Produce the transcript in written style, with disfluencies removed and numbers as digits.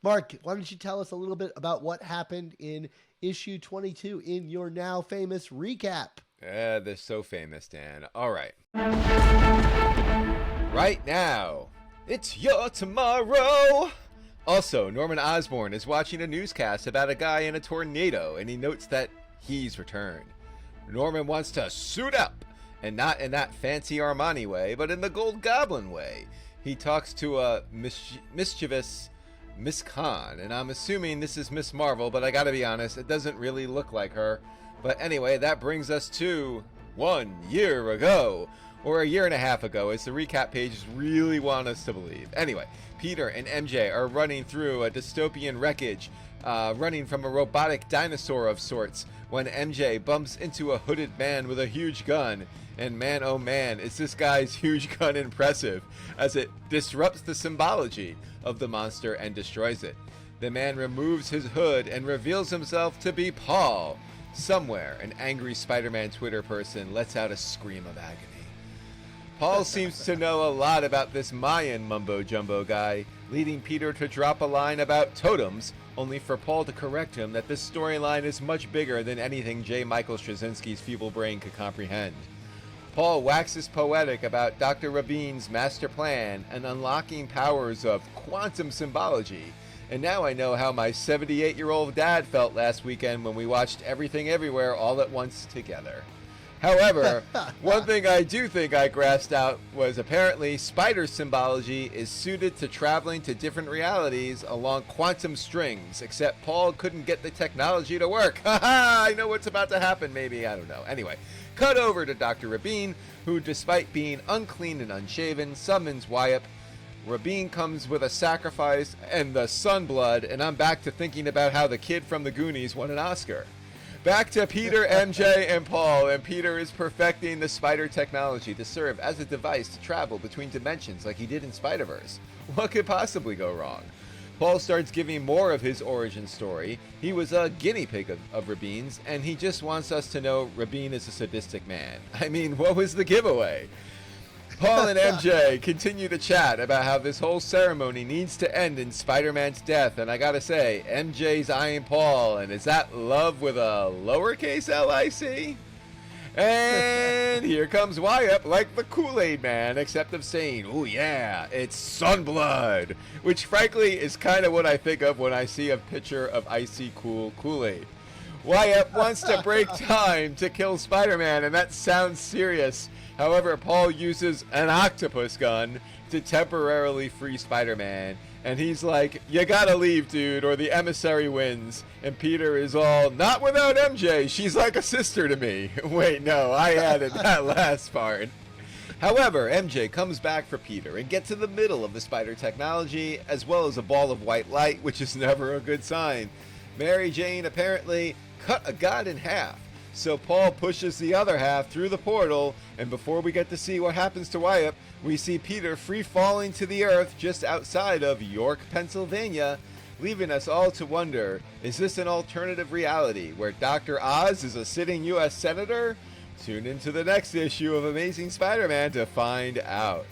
Mark, why don't you tell us a little bit about what happened in issue 22 in your now famous recap? They're so famous, Dan. All right. Right now, it's your tomorrow. Also, Norman Osborn is watching a newscast about a guy in a tornado, and he notes that he's returned. Norman wants to suit up, and not in that fancy Armani way, but in the Gold Goblin way. He talks to a mischievous Miss Khan, and I'm assuming this is Miss Marvel, but I gotta be honest, it doesn't really look like her. But anyway, that brings us to 1 year ago, or a year and a half ago, as the recap pages really want us to believe. Anyway, Peter and MJ are running through a dystopian wreckage, running from a robotic dinosaur of sorts, when MJ bumps into a hooded man with a huge gun. And man, oh man, is this guy's huge gun impressive, as it disrupts the symbology of the monster and destroys it. The man removes his hood and reveals himself to be Paul. Somewhere, an angry Spider-Man Twitter person lets out a scream of agony. Paul seems to know a lot about this Mayan mumbo-jumbo guy, leading Peter to drop a line about totems, only for Paul to correct him that this storyline is much bigger than anything J. Michael Straczynski's feeble brain could comprehend. Paul waxes poetic about Dr. Rabine's master plan and unlocking powers of quantum symbology. And now I know how my 78-year-old dad felt last weekend when we watched Everything Everywhere all at once together. However, one thing I do think I grasped out was apparently spider symbology is suited to traveling to different realities along quantum strings, except Paul couldn't get the technology to work. Haha, I know what's about to happen, maybe, I don't know. Anyway, cut over to Dr. Rabine, who, despite being unclean and unshaven, summons Wyatt. Rabine comes with a sacrifice and the sunblood, and I'm back to thinking about how the kid from the Goonies won an Oscar. Back to Peter, MJ, and Paul, and Peter is perfecting the spider technology to serve as a device to travel between dimensions like he did in Spider-Verse. What could possibly go wrong? Paul starts giving more of his origin story. He was a guinea pig of Rabine's, and he just wants us to know Rabine is a sadistic man. I mean, what was the giveaway? Paul and MJ continue to chat about how this whole ceremony needs to end in Spider-Man's death, and I gotta say, MJ's eyeing Paul, and is that love with a lowercase L-I-C? And here comes Wyatt like the Kool-Aid Man, except of saying, oh yeah, it's Sunblood, which frankly is kind of what I think of when I see a picture of icy cool Kool-Aid. Wyatt wants to break time to kill Spider-Man, and that sounds serious. However, Paul uses an octopus gun to temporarily free Spider-Man, and he's like, you gotta leave, dude, or the emissary wins. And Peter is all, not without MJ, she's like a sister to me. Wait, no, I added that last part. However, MJ comes back for Peter and gets in the middle of the spider technology, as well as a ball of white light, which is never a good sign. Mary Jane apparently cut a god in half. So Paul pushes the other half through the portal, and before we get to see what happens to Wyatt, we see Peter free falling to the earth just outside of York, Pennsylvania, leaving us all to wonder, is this an alternative reality where Dr. Oz is a sitting U.S. Senator? Tune into the next issue of Amazing Spider-Man to find out.